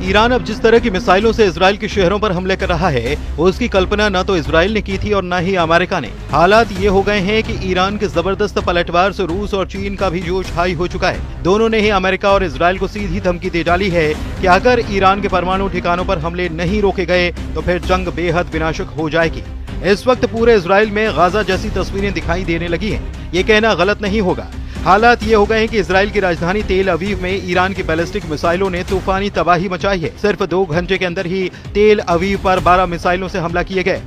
Iran अब जिस तरह की मिसाइलों से इजराइल के शहरों पर हमले कर रहा है, उसकी कल्पना न तो इजराइल ने की थी और न ही अमेरिका ने। हालात ये हो गए हैं कि ईरान के जबरदस्त पलटवार से रूस और चीन का भी जोश हाई हो चुका है। दोनों ने ही अमेरिका और इजराइल को सीधी धमकी दे डाली है कि अगर ईरान के परमाणु ठिकानों पर हमले नहीं रोके गए तो फिर जंग बेहद विनाशक हो जाएगी। इस वक्त पूरे इजराइल में गाजा जैसी तस्वीरें दिखाई देने लगी हैं। ये कहना गलत नहीं होगा। हालात ये हो गए हैं कि इजराइल की राजधानी तेल अवीव में ईरान की बैलिस्टिक मिसाइलों ने तूफानी तबाही मचाई है। सिर्फ 2 घंटे के अंदर ही तेल अवीव पर 12 मिसाइलों से हमला किए गए,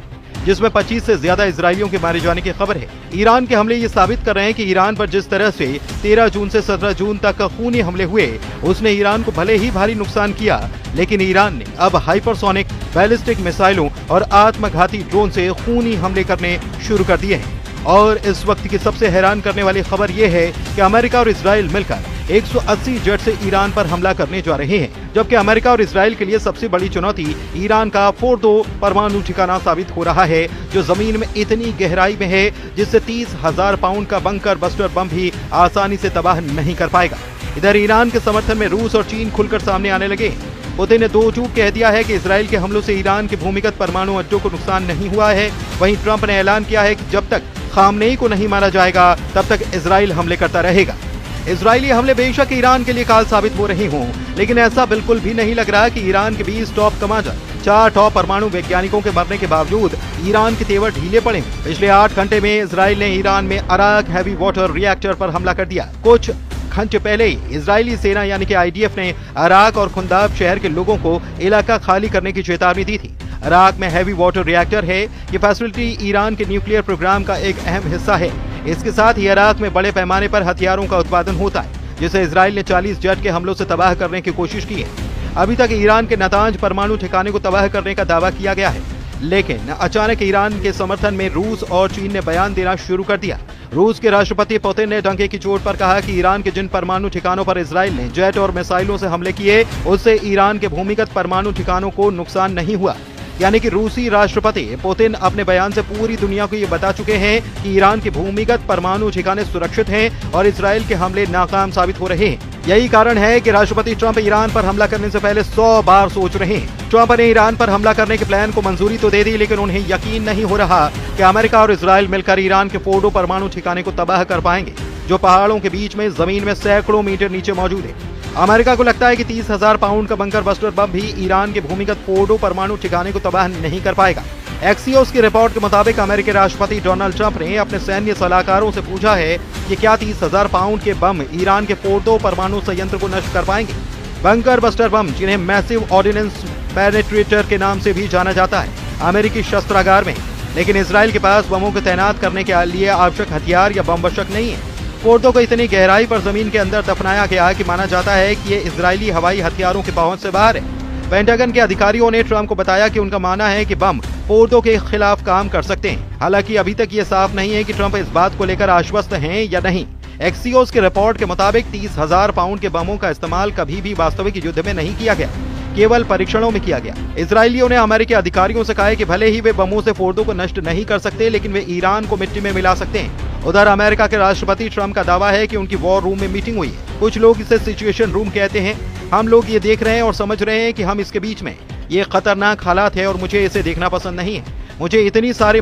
जिसमें 25 से ज्यादा इजरायलियों के मारे जाने की खबर है। ईरान के हमले ये साबित कर रहे हैं कि ईरान पर जिस तरह से 13 जून से 17 जून तक खूनी हमले हुए, उसने ईरान को भले ही भारी नुकसान किया, लेकिन ईरान ने अब हाइपरसोनिक बैलिस्टिक मिसाइलों और आत्मघाती ड्रोन से खूनी हमले करने शुरू कर दिए हैं। और इस वक्त की सबसे हैरान करने वाली खबर यह है कि अमेरिका और इजराइल मिलकर 180 जेट से ईरान पर हमला करने जा रहे हैं, जबकि अमेरिका और इजराइल के लिए सबसे बड़ी चुनौती ईरान का फोर्दो परमाणु ठिकाना साबित हो रहा है, जो जमीन में इतनी गहराई में है जिससे 30,000 पाउंड का बंकर बस्टर बम भी आसानी से तबाह नहीं कर पाएगा। इधर ईरान के समर्थन में रूस और चीन खुलकर सामने आने लगे। पुतिन ने 2 चूक कह दिया है कि इजराइल के हमलों से ईरान के भूमिगत परमाणु अड्डों को नुकसान नहीं हुआ है। वहीं ट्रंप ने ऐलान किया है कि जब तक खामनेई को नहीं मारा जाएगा तब तक इजराइल हमले करता रहेगा। इजरायली हमले बेशक ईरान के लिए काल साबित हो रहे हों, लेकिन ऐसा बिल्कुल भी नहीं लग रहा कि ईरान के 20 टॉप कमांडर, 4 टॉप परमाणु वैज्ञानिकों के मरने के बावजूद ईरान के तेवर ढीले पड़े। पिछले 8 घंटे में इजराइल ने ईरान में अराक हैवी वाटर रिएक्टर पर हमला कर दिया। कुछ घंटे पहले ही इजरायली सेना यानी कि आईडीएफ ने अराक और खुंदाब शहर के लोगों को इलाका खाली करने की चेतावनी दी थी। अराक में हैवी वाटर रिएक्टर है। ये फैसिलिटी ईरान के न्यूक्लियर प्रोग्राम का एक अहम हिस्सा है। इसके साथ ही अराक में बड़े पैमाने पर हथियारों का उत्पादन होता है, जिसे इजराइल ने 40 जेट के हमलों से तबाह करने की कोशिश की है। अभी तक ईरान के नातांज परमाणु ठिकाने को तबाह करने का दावा किया गया है, लेकिन अचानक ईरान के समर्थन में रूस और चीन ने बयान देना शुरू कर दिया। रूस के राष्ट्रपति पुतिन ने डंके की चोट पर कहा कि ईरान के जिन परमाणु ठिकानों पर इजराइल ने जेट और मिसाइलों से हमले किए, उससे ईरान के भूमिगत परमाणु ठिकानों को नुकसान नहीं हुआ। यानी कि रूसी राष्ट्रपति पुतिन अपने बयान से पूरी दुनिया को ये बता चुके हैं कि ईरान के भूमिगत परमाणु ठिकाने सुरक्षित हैं और इजराइल के हमले नाकाम साबित हो रहे हैं। यही कारण है कि राष्ट्रपति ट्रंप ईरान पर हमला करने से पहले 100 बार सोच रहे हैं। ट्रंप ने ईरान पर हमला करने के प्लान को मंजूरी तो दे दी, लेकिन उन्हें यकीन नहीं हो रहा कि अमेरिका और इजराइल मिलकर ईरान के फोर्डो परमाणु ठिकाने को तबाह कर पाएंगे, जो पहाड़ों के बीच में जमीन में सैकड़ों मीटर नीचे मौजूद है। अमेरिका को लगता है कि 30,000 पाउंड का बंकर बस्टर बम भी ईरान के भूमिगत फोर्डो परमाणु ठिकाने को तबाह नहीं कर पाएगा। एक्सियोस की रिपोर्ट के मुताबिक अमेरिकी राष्ट्रपति डोनाल्ड ट्रंप ने अपने सैन्य सलाहकारों से पूछा है कि क्या 30,000 पाउंड के बम ईरान के फोर्डो परमाणु संयंत्र को नष्ट कर पाएंगे। बंकर बस्टर बम, जिन्हें मैसिव ऑर्डिनेंस पेनेट्रेटर के नाम से भी जाना जाता है, अमेरिकी शस्त्रागार में, लेकिन इजराइल के पास बमों को तैनात करने के लिए आवश्यक हथियार या बम वशक नहीं है। फोर्डो को इतनी गहराई पर जमीन के अंदर दफनाया गया कि माना जाता है कि ये इजरायली हवाई हथियारों की पहुंच से बाहर है। पेंटागन के अधिकारियों ने ट्रंप को बताया कि उनका मानना है कि बम फोर्डो के खिलाफ काम कर सकते हैं। हालांकि अभी तक ये साफ नहीं है कि ट्रंप इस बात को लेकर आश्वस्त हैं या नहीं। एक्सियोस की रिपोर्ट के मुताबिक 30,000 पाउंड के बमों का इस्तेमाल कभी भी वास्तविक युद्ध में नहीं किया गया, केवल परीक्षणों में किया गया। इजरायलियों ने अमेरिकी अधिकारियों से कहा है कि भले ही वे बमों से फोर्डो को नष्ट नहीं कर सकते, लेकिन वे ईरान को मिट्टी में मिला सकते हैं। उधर अमेरिका के राष्ट्रपति ट्रंप का दावा है कि उनकी वॉर रूम में मीटिंग हुई है। कुछ लोग इसे सिचुएशन रूम कहते हैं। हम लोग ये देख रहे हैं और समझ रहे हैं कि हम इसके बीच में, ये खतरनाक हालात है और मुझे इसे देखना पसंद नहीं है। मुझे इतनी सारी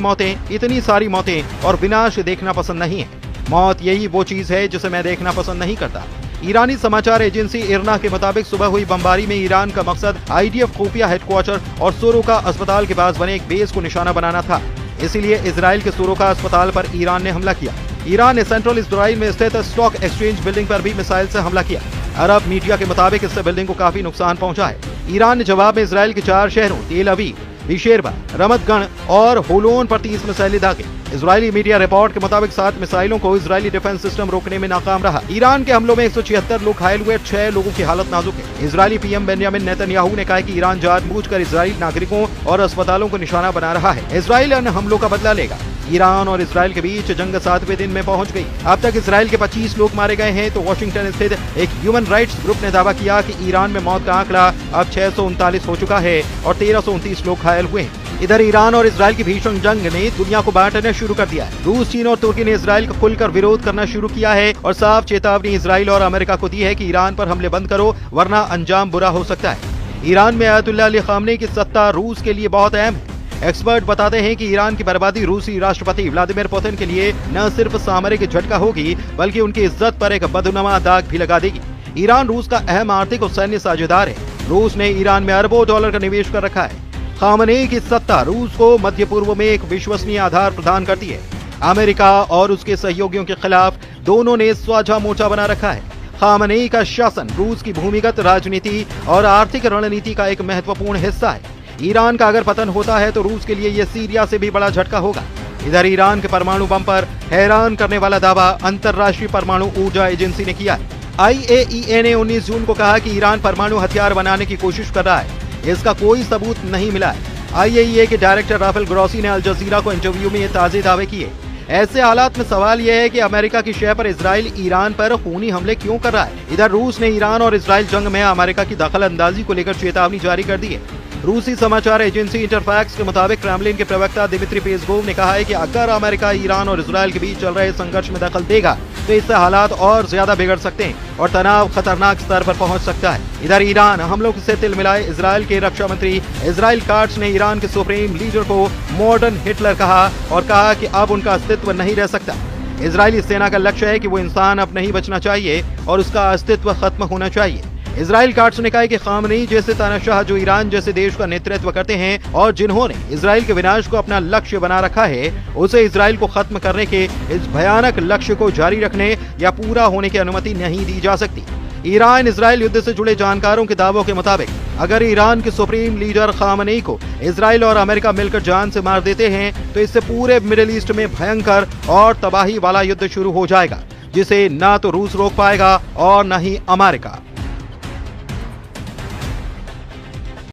मौतें और विनाश देखना पसंद नहीं है। मौत यही वो चीज है जिसे मैं देखना पसंद नहीं करता। ईरानी समाचार एजेंसी इरना के मुताबिक सुबह हुई बमबारी में ईरान का मकसद आईडीएफ खुफिया हेडक्वार्टर और सोरोका अस्पताल के पास बने एक बेस को निशाना बनाना था। इसीलिए इजराइल के सोरोका अस्पताल पर ईरान ने हमला किया। ईरान ने सेंट्रल इजराइल में स्थित स्टॉक एक्सचेंज बिल्डिंग पर भी मिसाइल से हमला किया। अरब मीडिया के मुताबिक इससे बिल्डिंग को काफी नुकसान पहुंचा है। ईरान ने जवाब में इजराइल के 4 शहरों तेल अवीव, बिशेरबा, रमतगढ़ और होलोन पर 30 मिसाइलें दागे। इजरायली मीडिया रिपोर्ट के मुताबिक 7 मिसाइलों को इजरायली डिफेंस सिस्टम रोकने में नाकाम रहा। ईरान के हमलों में 176 लोग घायल हुए, 6 लोगों की हालत नाजुक है। इजरायली पीएम बेंजामिन नेतन्याहू ने कहा कि ईरान जानबूझकर इजरायली नागरिकों और अस्पतालों को निशाना बना रहा है। इजराइल इन हमलों का बदला लेगा। ईरान और इजराइल के बीच जंग 7वें दिन में पहुंच गई। अब तक इजराइल के 25 लोग मारे गए हैं, तो वॉशिंगटन स्थित एक ह्यूमन राइट्स ग्रुप ने दावा किया कि ईरान में मौत का आंकड़ा अब 639 हो चुका है और 1329 लोग घायल हुए हैं। इधर ईरान और इजराइल की भीषण जंग ने दुनिया को बांटना शुरू कर दिया है। रूस, चीन और तुर्की ने इजराइल का खुलकर विरोध करना शुरू किया है और साफ चेतावनी इजराइल और अमेरिका को दी है कि ईरान पर हमले बंद करो, वरना अंजाम बुरा हो सकता है। ईरान में अयतुल्लाह अली खामनेई की सत्ता रूस के लिए बहुत अहम है। एक्सपर्ट बताते हैं कि ईरान की बर्बादी रूसी राष्ट्रपति व्लादिमीर पुतिन के लिए न सिर्फ सामरिक झटका होगी, बल्कि उनकी इज्जत पर एक बदनुमा दाग भी लगा देगी। ईरान रूस का अहम आर्थिक और सैन्य साझेदार है। रूस ने ईरान में अरबों डॉलर का निवेश कर रखा है। खामनेई की सत्ता रूस को मध्य पूर्व में एक विश्वसनीय आधार प्रदान करती है। अमेरिका और उसके सहयोगियों के खिलाफ दोनों ने साझा मोर्चा बना रखा है। खामनेई का शासन रूस की भूमिगत राजनीति और आर्थिक रणनीति का एक महत्वपूर्ण हिस्सा है। ईरान का अगर पतन होता है तो रूस के लिए यह सीरिया से भी बड़ा झटका होगा। इधर ईरान के परमाणु बम पर हैरान करने वाला दावा अंतर्राष्ट्रीय परमाणु ऊर्जा एजेंसी ने किया है। IAEA ने 19 जून को कहा कि ईरान परमाणु हथियार बनाने की कोशिश कर रहा है। इसका कोई सबूत नहीं मिला है। IAEA के डायरेक्टर राफेल ग्रोसी ने अल जजीरा को इंटरव्यू में ये ताजे दावे किए। ऐसे हालात में सवाल यह है कि अमेरिका की शय पर इजराइल ईरान पर खूनी हमले क्यों कर रहा है। इधर रूस ने ईरान और इजराइल जंग में अमेरिका की दखलंदाजी को लेकर चेतावनी जारी कर दी है। रूसी समाचार एजेंसी इंटरफैक्स के मुताबिक क्रेमलिन के प्रवक्ता दिमित्री पेस्कोव ने कहा है कि अगर अमेरिका ईरान और इजराइल के बीच चल रहे संघर्ष में दखल देगा तो इससे हालात और ज्यादा बिगड़ सकते हैं और तनाव खतरनाक स्तर पर पहुंच सकता है। इधर ईरान हमलों से तिल मिलाए इजराइल के रक्षा मंत्री इजराइल काट्स ने ईरान के सुप्रीम लीडर को मॉडर्न हिटलर कहा और कहा कि अब उनका अस्तित्व नहीं रह सकता। इजरायली सेना का लक्ष्य है कि वो इंसान अब नहीं बचना चाहिए और उसका अस्तित्व खत्म होना चाहिए। इजराइल काट्स ने कहा कि खामनेई जैसे तानाशाह जो ईरान जैसे देश का नेतृत्व करते हैं और जिन्होंने इजराइल के विनाश को अपना लक्ष्य बना रखा है, उसे इजराइल को खत्म करने के इस भयानक लक्ष्य को जारी रखने या पूरा होने की अनुमति नहीं दी जा सकती। ईरान इजराइल युद्ध से जुड़े जानकारों के दावों के मुताबिक अगर ईरान के सुप्रीम लीडर खामनेई को इजराइल और अमेरिका मिलकर जान से मार देते हैं तो इससे पूरे मिडिल ईस्ट में भयंकर और तबाही वाला युद्ध शुरू हो जाएगा, जिसे ना तो रूस रोक पाएगा और न ही अमेरिका।